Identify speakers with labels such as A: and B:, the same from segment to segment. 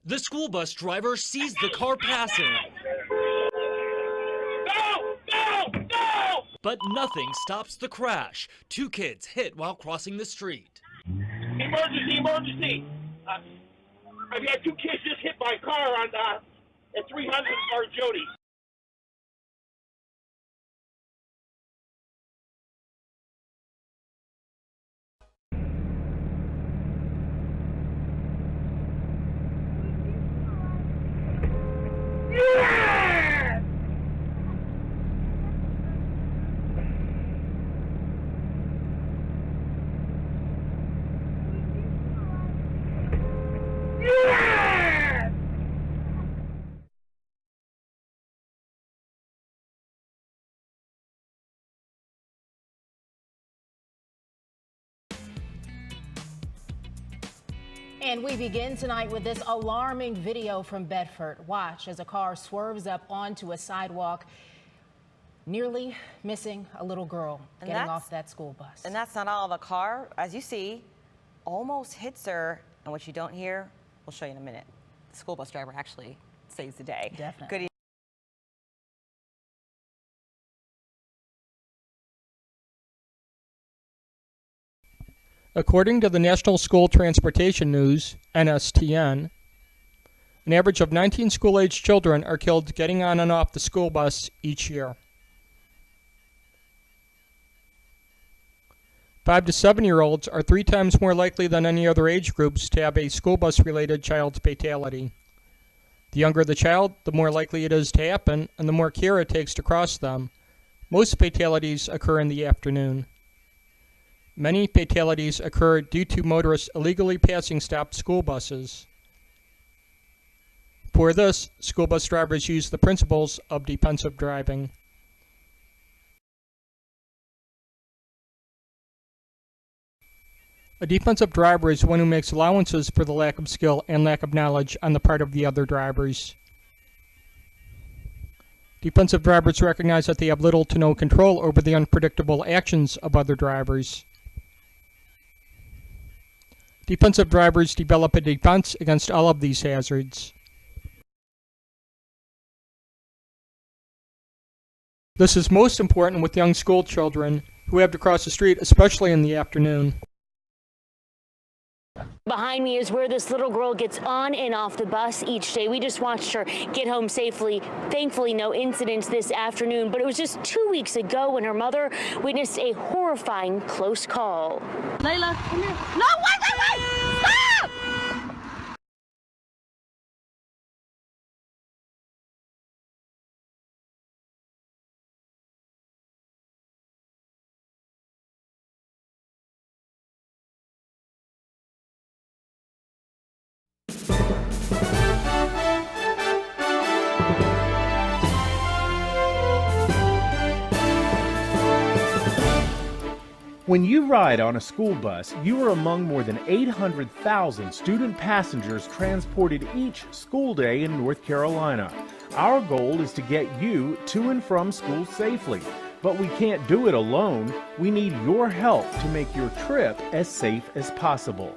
A: The school bus driver sees the car passing.
B: No!
A: But nothing stops the crash. Two kids hit while crossing the street.
B: Emergency! I've got two kids just hit by a car on at 300 or Jody.
C: And we begin tonight with this alarming video from Bedford. Watch as a car swerves up onto a sidewalk, nearly missing a little girl getting off that school bus.
D: And that's not all. The car, as you see, almost hits her. And what you don't hear, we'll show you in a minute. The school bus driver actually saves the day.
C: Definitely.
D: Good.
E: According to the National School Transportation News, NSTN, an average of 19 school-aged children are killed getting on and off the school bus each year. 5 to 7-year-olds are 3 times more likely than any other age groups to have a school bus-related child fatality. The younger the child, the more likely it is to happen, and the more care it takes to cross them. Most fatalities occur in the afternoon. Many fatalities occur due to motorists illegally passing stopped school buses. For this, school bus drivers use the principles of defensive driving. A defensive driver is one who makes allowances for the lack of skill and lack of knowledge on the part of the other drivers. Defensive drivers recognize that they have little to no control over the unpredictable actions of other drivers. Defensive drivers develop a defense against all of these hazards. This is most important with young school children who have to cross the street, especially in the afternoon.
F: Behind me is where this little girl gets on and off the bus each day. We just watched her get home safely. Thankfully, no incidents this afternoon, but it was just 2 weeks ago when her mother witnessed a horrifying close call.
G: Layla, come here. No, wait! Stop!
H: When you ride on a school bus, you are among more than 800,000 student passengers transported each school day in North Carolina. Our goal is to get you to and from school safely, but we can't do it alone. We need your help to make your trip as safe as possible.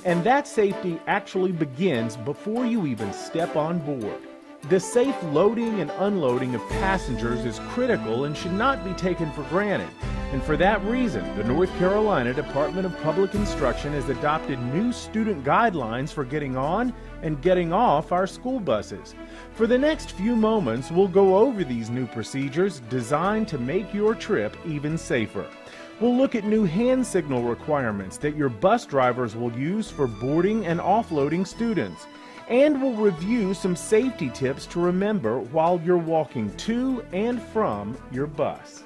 H: And that safety actually begins before you even step on board. The safe loading and unloading of passengers is critical and should not be taken for granted. And for that reason, the North Carolina Department of Public Instruction has adopted new student guidelines for getting on and getting off our school buses. For the next few moments, we'll go over these new procedures designed to make your trip even safer. We'll look at new hand signal requirements that your bus drivers will use for boarding and offloading students. And we'll review some safety tips to remember while you're walking to and from your bus.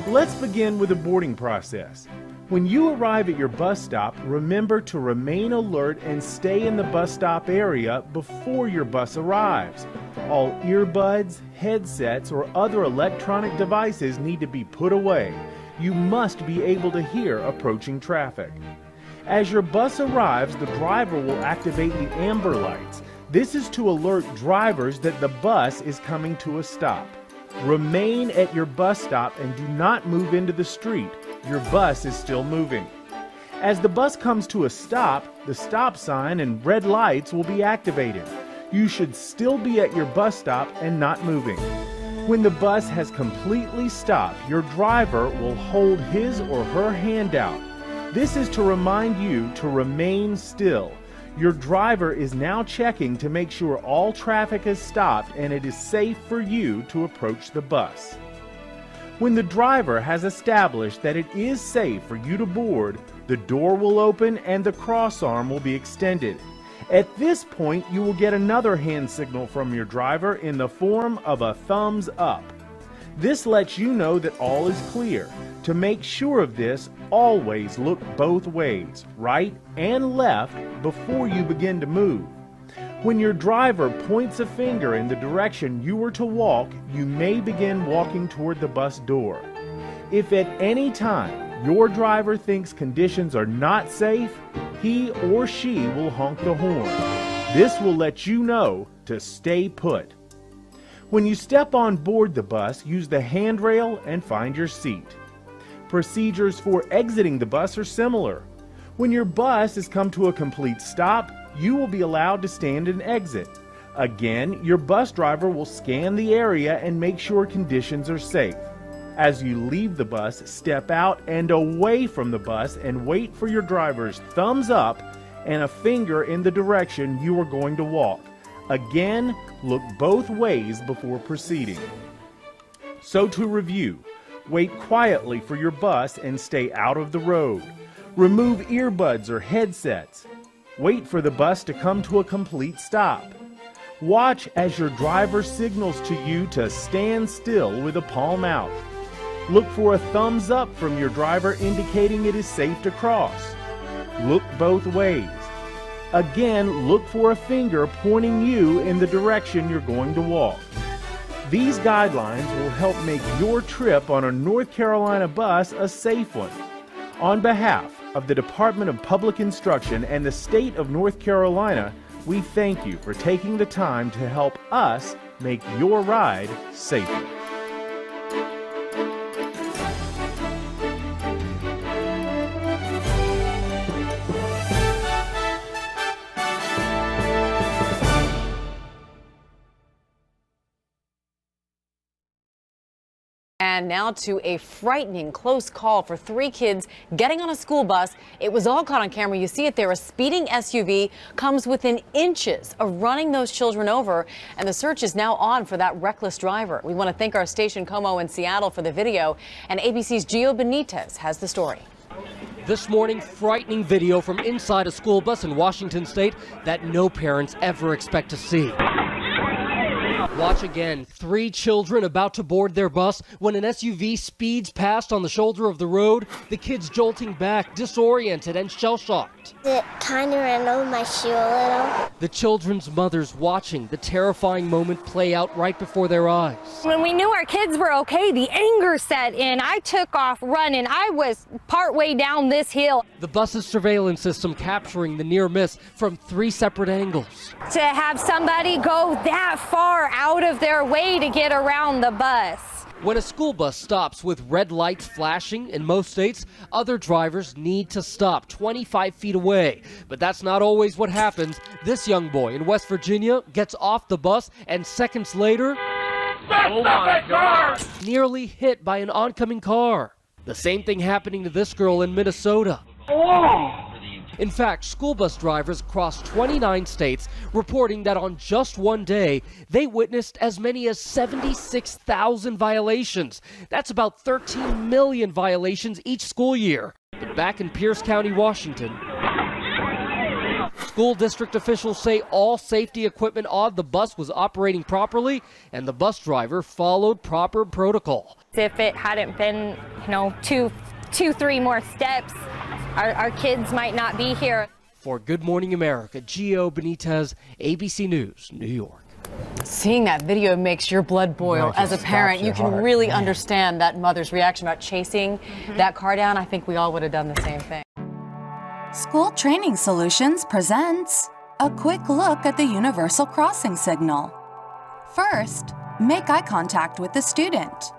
H: Let's begin with the boarding process. When you arrive at your bus stop, remember to remain alert and stay in the bus stop area before your bus arrives. All earbuds, headsets, or other electronic devices need to be put away. You must be able to hear approaching traffic. As your bus arrives, the driver will activate the amber lights. This is to alert drivers that the bus is coming to a stop. Remain at your bus stop and do not move into the street. Your bus is still moving. As the bus comes to a stop, the stop sign and red lights will be activated. You should still be at your bus stop and not moving. When the bus has completely stopped, your driver will hold his or her hand out. This is to remind you to remain still. Your driver is now checking to make sure all traffic has stopped and it is safe for you to approach the bus. When the driver has established that it is safe for you to board, the door will open and the crossarm will be extended. At this point, you will get another hand signal from your driver in the form of a thumbs up. This lets you know that all is clear. To make sure of this, always look both ways, right and left, before you begin to move. When your driver points a finger in the direction you are to walk, you may begin walking toward the bus door. If at any time your driver thinks conditions are not safe, he or she will honk the horn. This will let you know to stay put. When you step on board the bus, use the handrail and find your seat. Procedures for exiting the bus are similar. When your bus has come to a complete stop, you will be allowed to stand and exit. Again, your bus driver will scan the area and make sure conditions are safe. As you leave the bus, step out and away from the bus and wait for your driver's thumbs up and a finger in the direction you are going to walk. Again, look both ways before proceeding. So to review, wait quietly for your bus and stay out of the road. Remove earbuds or headsets. Wait for the bus to come to a complete stop. Watch as your driver signals to you to stand still with a palm out. Look for a thumbs up from your driver indicating it is safe to cross. Look both ways. Again, look for a finger pointing you in the direction you're going to walk. These guidelines will help make your trip on a North Carolina bus a safe one. On behalf of the Department of Public Instruction and the state of North Carolina, we thank you for taking the time to help us make your ride safer.
D: And now to a frightening close call for 3 kids getting on a school bus. It was all caught on camera. You see it there. A speeding SUV comes within inches of running those children over, and the search is now on for that reckless driver. We want to thank our station Como in Seattle for the video, and ABC's Gio Benitez has the story.
I: This morning, frightening video from inside a school bus in Washington state that no parents ever expect to see. Watch again. 3 children about to board their bus when an SUV speeds past on the shoulder of the road. The kids jolting back, disoriented and shell-shocked.
G: It kind of ran over my shoe a little.
I: The children's mothers watching the terrifying moment play out right before their eyes.
J: When we knew our kids were okay, the anger set in. I took off running. I was partway down this hill.
I: The bus's surveillance system capturing the near miss from 3 separate angles.
J: To have somebody go that far out of their way to get around the bus.
I: When a school bus stops with red lights flashing in most states, other drivers need to stop 25 feet away. But that's not always what happens. This young boy in West Virginia gets off the bus and seconds later, nearly hit by an oncoming car. The same thing happening to this girl in Minnesota. In fact, school bus drivers across 29 states reporting that on just one day, they witnessed as many as 76,000 violations. That's about 13 million violations each school year. But back in Pierce County, Washington, school district officials say all safety equipment on the bus was operating properly and the bus driver followed proper protocol.
J: If it hadn't been, two, 3 more steps, our kids might not be here.
I: For Good Morning America, Gio Benitez, ABC News, New York.
D: Seeing that video makes your blood boil. As a parent, you can really understand that mother's reaction about chasing that car down. I think we all would have done the same thing.
K: School Training Solutions presents a quick look at the universal crossing signal. First, make eye contact with the student.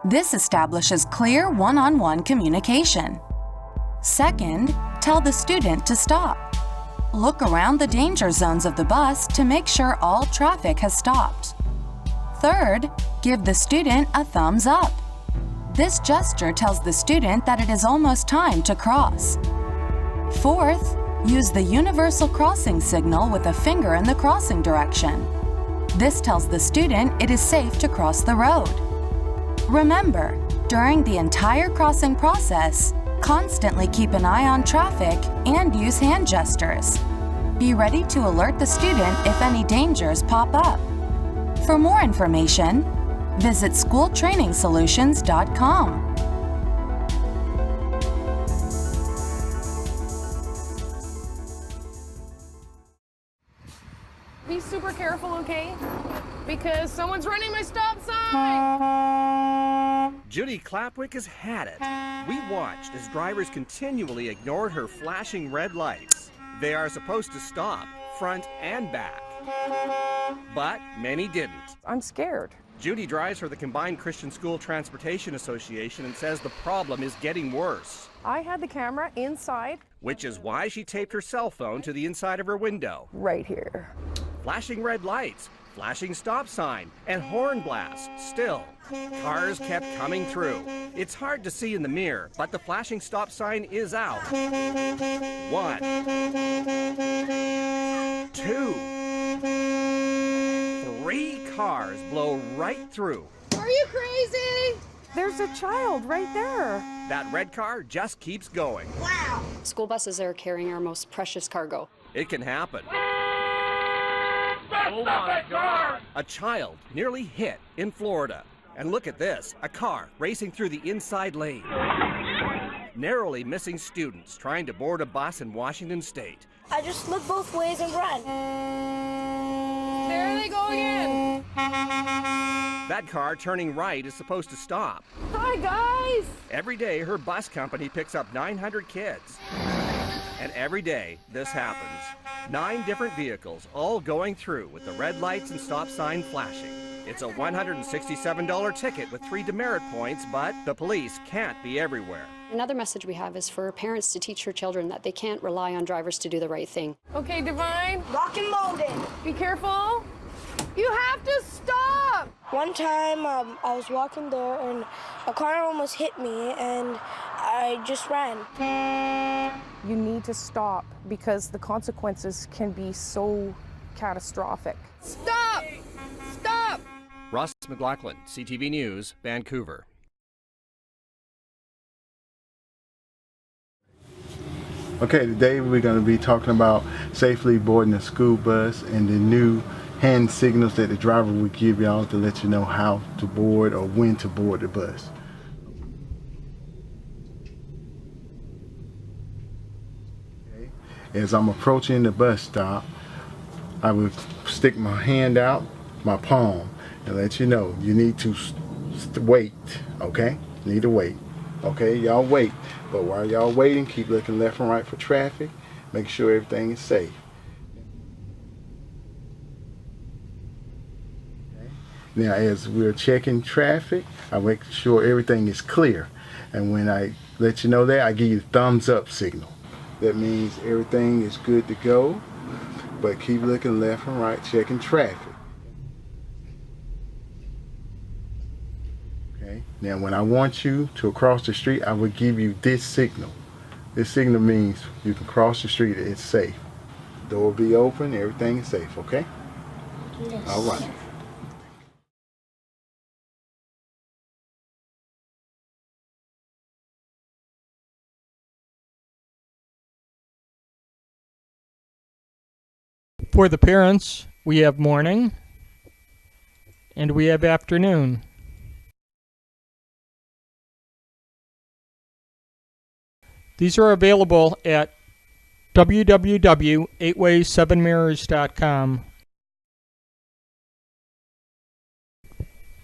K: This establishes clear one-on-one communication. Second, tell the student to stop. Look around the danger zones of the bus to make sure all traffic has stopped. Third, give the student a thumbs up. This gesture tells the student that it is almost time to cross. Fourth, use the universal crossing signal with a finger in the crossing direction. This tells the student it is safe to cross the road. Remember, during the entire crossing process, constantly keep an eye on traffic and use hand gestures. Be ready to alert the student if any dangers pop up. For more information, visit schooltrainingsolutions.com.
L: Be super careful, okay? Because someone's running my stop sign!
M: Judy Clapwick has had it. We watched as drivers continually ignored her flashing red lights. They are supposed to stop, front and back. But many didn't.
L: I'm scared.
M: Judy drives for the Combined Christian School Transportation Association and says the problem is getting worse.
L: I had the camera inside.
M: Which is why she taped her cell phone to the inside of her window.
L: Right here.
M: Flashing red lights, flashing stop sign, and horn blast. Still, cars kept coming through. It's hard to see in the mirror, but the flashing stop sign is out. 1, 2, 3 cars blow right through.
L: Are you crazy? There's a child right there.
M: That red car just keeps going.
L: Wow.
N: School buses are carrying our most precious cargo.
M: It can happen. Oh my God! A child nearly hit in Florida. And look at this, a car racing through the inside lane. Narrowly missing students trying to board a bus in Washington State.
G: I just look both ways and run.
L: There they go again.
M: That car turning right is supposed to stop.
L: Hi, guys.
M: Every day, her bus company picks up 900 kids. And every day, this happens. 9 different vehicles, all going through with the red lights and stop sign flashing. It's a $167 ticket with 3 demerit points, but the police can't be everywhere.
N: Another message we have is for parents to teach their children that they can't rely on drivers to do the right thing.
L: Okay, Divine.
G: Rock and loaded.
L: Be careful. You have to stop.
G: One time I was walking there and a car almost hit me and I just ran.
L: You need to stop because the consequences can be so catastrophic. Stop! Stop!
M: Ross McLaughlin, CTV News, Vancouver.
O: Okay, today we're going to be talking about safely boarding a school bus and the new hand signals that the driver will give y'all to let you know how to board or when to board the bus. Okay. As I'm approaching the bus stop, I will stick my hand out, my palm, and let you know you need to wait, okay? You need to wait. Okay, y'all wait. But while y'all waiting, keep looking left and right for traffic. Make sure everything is safe. Okay. Now, as we're checking traffic, I make sure everything is clear. And when I let you know that, I give you the thumbs up signal. That means everything is good to go. But keep looking left and right, checking traffic. Now, when I want you to cross the street, I will give you this signal. This signal means you can cross the street, it's safe. Door will be open, everything is safe, okay? Yes. All right.
E: For the parents, we have morning and we have afternoon. These are available at www.8way7mirrors.com.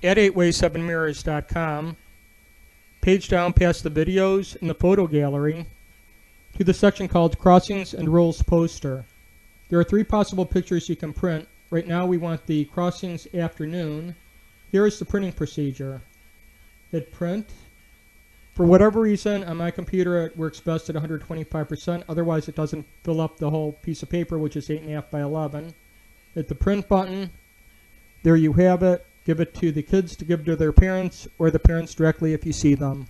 E: At 8way7mirrors.com, page down past the videos in the photo gallery to the section called Crossings and Rules Poster. There are 3 possible pictures you can print. Right now we want the Crossings afternoon. Here is the printing procedure. Hit print, For whatever reason, on my computer it works best at 125%, otherwise it doesn't fill up the whole piece of paper, which is 8.5 by 11. Hit the print button. There you have it. Give it to the kids to give to their parents, or the parents directly if you see them.